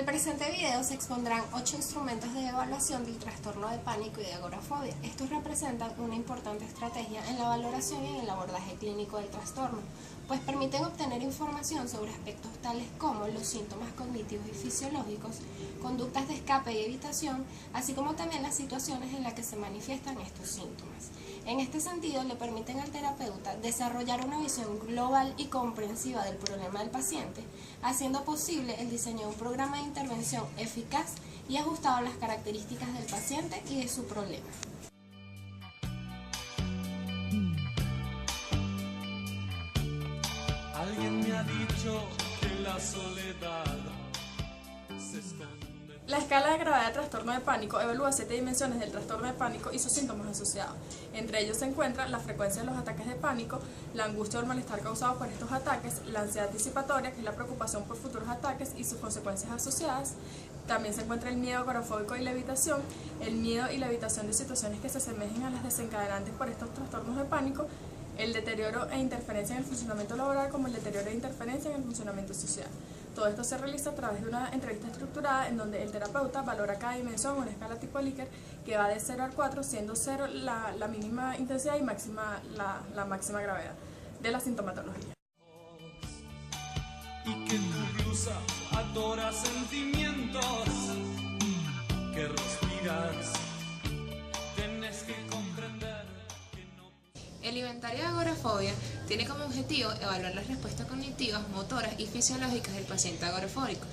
el presente video se expondrán 8 instrumentos de evaluación del trastorno de pánico y de agorafobia. Estos representan una importante estrategia en la valoración y en el abordaje clínico del trastorno, pues permiten obtener información sobre aspectos tales como los síntomas cognitivos y fisiológicos, conductas de escape y evitación, así como también las situaciones en las que se manifiestan estos síntomas. En este sentido, le permiten al terapeuta desarrollar una visión global y comprensiva del problema del paciente, haciendo posible el diseño de un programa de intervención eficaz y ajustado a las características del paciente y de su problema. Alguien me ha dicho que la soledad se esconde. La escala de gravedad del trastorno de pánico evalúa 7 dimensiones del trastorno de pánico y sus síntomas asociados. Entre ellos se encuentra la frecuencia de los ataques de pánico, la angustia o el malestar causado por estos ataques, la ansiedad anticipatoria, que es la preocupación por futuros ataques y sus consecuencias asociadas. También se encuentra el miedo agorafóbico y la evitación, el miedo y la evitación de situaciones que se asemejen a las desencadenantes por estos trastornos de pánico, el deterioro e interferencia en el funcionamiento laboral como el deterioro e interferencia en el funcionamiento social. Todo esto se realiza a través de una entrevista estructurada en donde el terapeuta valora cada dimensión en una escala tipo Likert que va de 0 al 4, siendo 0 la mínima intensidad y máxima la máxima gravedad de la sintomatología. Y que tu blusa adora sentimientos que respiras. Tienes que comprender que no. El inventario de agorafobia tiene como objetivo evaluar las respuestas cognitivas, motoras y fisiológicas del paciente agorafóbico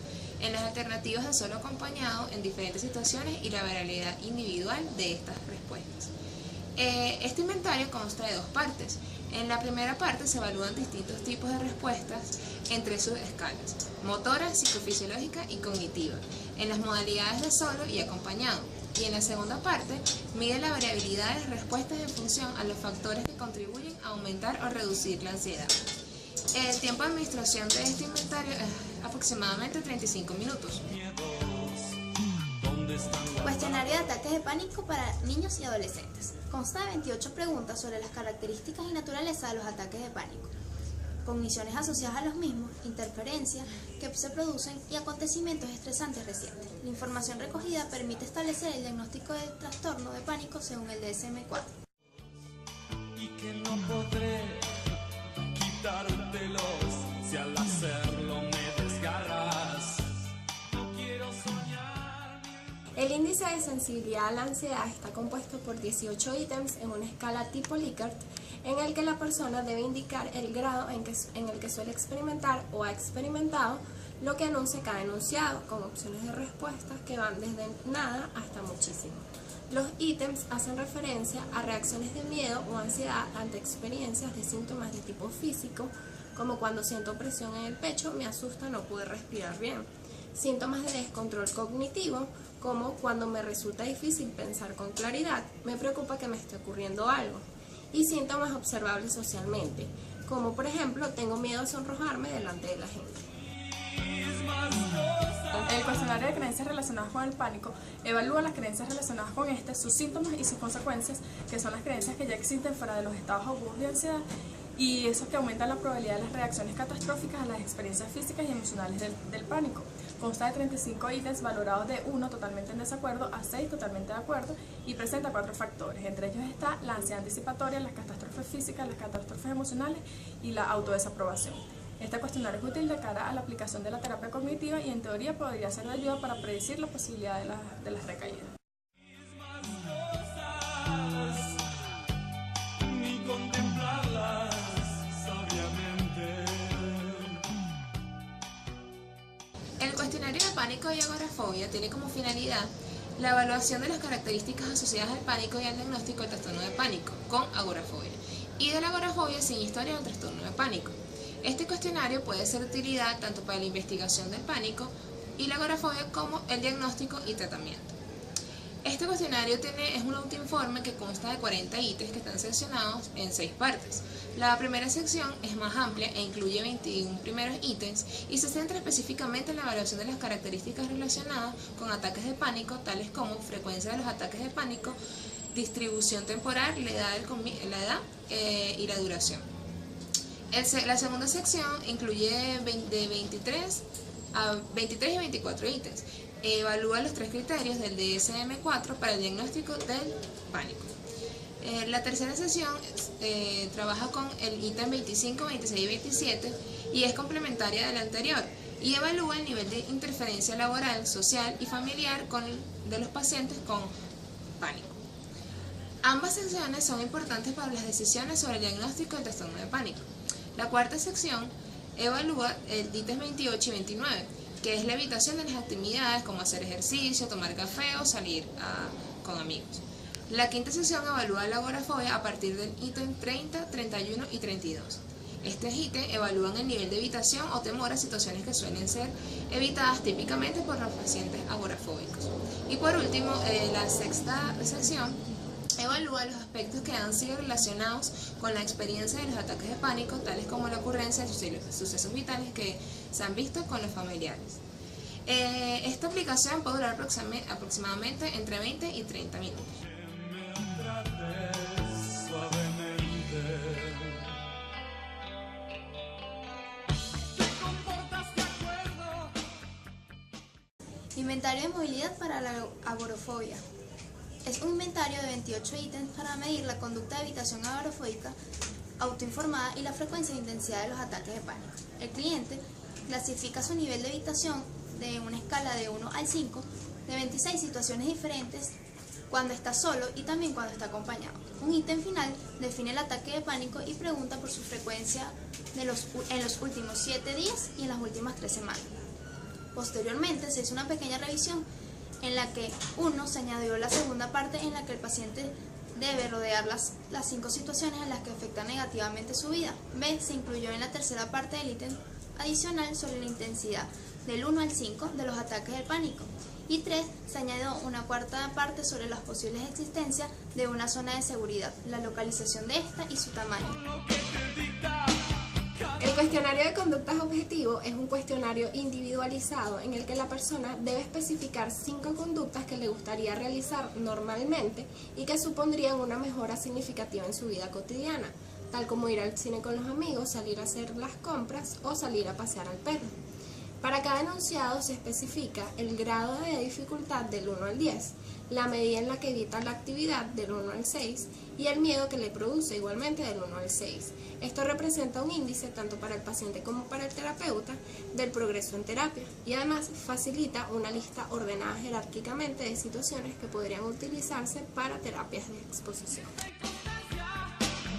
en las alternativas de solo acompañado en diferentes situaciones y la variabilidad individual de estas respuestas. Este inventario consta de 2 partes. En la primera parte se evalúan distintos tipos de respuestas entre sus escalas, motora, psicofisiológica y cognitiva, en las modalidades de solo y acompañado. Y en la segunda parte, mide la variabilidad de las respuestas en función a los factores que contribuyen a aumentar o reducir la ansiedad. El tiempo de administración de este inventario es aproximadamente 35 minutos. Cuestionario de ataques de pánico para niños y adolescentes. Consta de 28 preguntas sobre las características y naturaleza de los ataques de pánico, cogniciones asociadas a los mismos, interferencias que se producen y acontecimientos estresantes recientes. La información recogida permite establecer el diagnóstico del trastorno de pánico según el DSM-4. Y que no podré quitártelos si al hacerlo me desgarras. No quiero soñar. El índice de sensibilidad a la ansiedad está compuesto por 18 ítems en una escala tipo Likert, en el que la persona debe indicar el grado en el que suele experimentar o ha experimentado lo que anuncia cada enunciado, con opciones de respuestas que van desde nada hasta muchísimo. Los ítems hacen referencia a reacciones de miedo o ansiedad ante experiencias de síntomas de tipo físico, como cuando siento presión en el pecho, me asusta, no pude respirar bien. Síntomas de descontrol cognitivo, como cuando me resulta difícil pensar con claridad, me preocupa que me esté ocurriendo algo. Y síntomas observables socialmente, como por ejemplo, tengo miedo a sonrojarme delante de la gente. El cuestionario de creencias relacionadas con el pánico evalúa las creencias relacionadas con sus síntomas y sus consecuencias, que son las creencias que ya existen fuera de los estados agudos de ansiedad, y eso que aumenta la probabilidad de las reacciones catastróficas a las experiencias físicas y emocionales del pánico. Consta de 35 ítems valorados de 1 totalmente en desacuerdo a 6 totalmente de acuerdo y presenta 4 factores. Entre ellos está la ansiedad anticipatoria, las catástrofes físicas, las catástrofes emocionales y la autodesaprobación. Este cuestionario es útil de cara a la aplicación de la terapia cognitiva y en teoría podría ser de ayuda para predecir la posibilidad de las recaídas. El cuestionario de pánico y agorafobia tiene como finalidad la evaluación de las características asociadas al pánico y al diagnóstico del trastorno de pánico con agorafobia y de la agorafobia sin historia del trastorno de pánico. Este cuestionario puede ser de utilidad tanto para la investigación del pánico y la agorafobia como el diagnóstico y tratamiento. Este cuestionario es un autoinforme que consta de 40 ítems que están seccionados en 6 partes. La primera sección es más amplia e incluye 21 primeros ítems y se centra específicamente en la evaluación de las características relacionadas con ataques de pánico, tales como frecuencia de los ataques de pánico, distribución temporal, la edad y la duración. La segunda sección incluye de 23 a 23 y 24 ítems. Evalúa los 3 criterios del DSM-4 para el diagnóstico del pánico. La tercera sesión trabaja con el ítem 25, 26 y 27 y es complementaria de la anterior y evalúa el nivel de interferencia laboral, social y familiar de los pacientes con pánico. Ambas secciones son importantes para las decisiones sobre el diagnóstico del trastorno de pánico. La cuarta sección evalúa el ítem 28 y 29, que es la evitación de las actividades como hacer ejercicio, tomar café o salir con amigos. La quinta sección evalúa la agorafobia a partir del ítem 30, 31 y 32. Estos ítems evalúan el nivel de evitación o temor a situaciones que suelen ser evitadas típicamente por los pacientes agorafóbicos. Y por último, la sexta sección evalúa los aspectos que han sido relacionados con la experiencia de los ataques de pánico, tales como la ocurrencia de sucesos vitales que se han visto con los familiares. Esta aplicación puede durar aproximadamente entre 20 y 30 minutos. Inventario de movilidad para la agorafobia. Es un inventario de 28 ítems para medir la conducta de evitación agorafóbica autoinformada y la frecuencia e intensidad de los ataques de pánico. El cliente clasifica su nivel de evitación de una escala de 1 al 5 de 26 situaciones diferentes cuando está solo y también cuando está acompañado. Un ítem final define el ataque de pánico y pregunta por su frecuencia en los últimos 7 días y en las últimas 3 semanas. Posteriormente se hizo una pequeña revisión en la que se añadió la segunda parte en la que el paciente debe rodear las 5 situaciones en las que afectan negativamente su vida. B se incluyó en la tercera parte del ítem adicional sobre la intensidad del 1 al 5 de los ataques del pánico. Y 3 se añadió una cuarta parte sobre las posibles existencias de una zona de seguridad, la localización de esta y su tamaño. El cuestionario de conductas objetivo es un cuestionario individualizado en el que la persona debe especificar 5 conductas que le gustaría realizar normalmente y que supondrían una mejora significativa en su vida cotidiana, tal como ir al cine con los amigos, salir a hacer las compras o salir a pasear al perro. Para cada enunciado se especifica el grado de dificultad del 1 al 10, la medida en la que evita la actividad del 1 al 6 y el miedo que le produce igualmente del 1 al 6. Esto representa un índice tanto para el paciente como para el terapeuta del progreso en terapia y además facilita una lista ordenada jerárquicamente de situaciones que podrían utilizarse para terapias de exposición.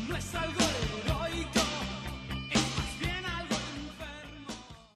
No es algo de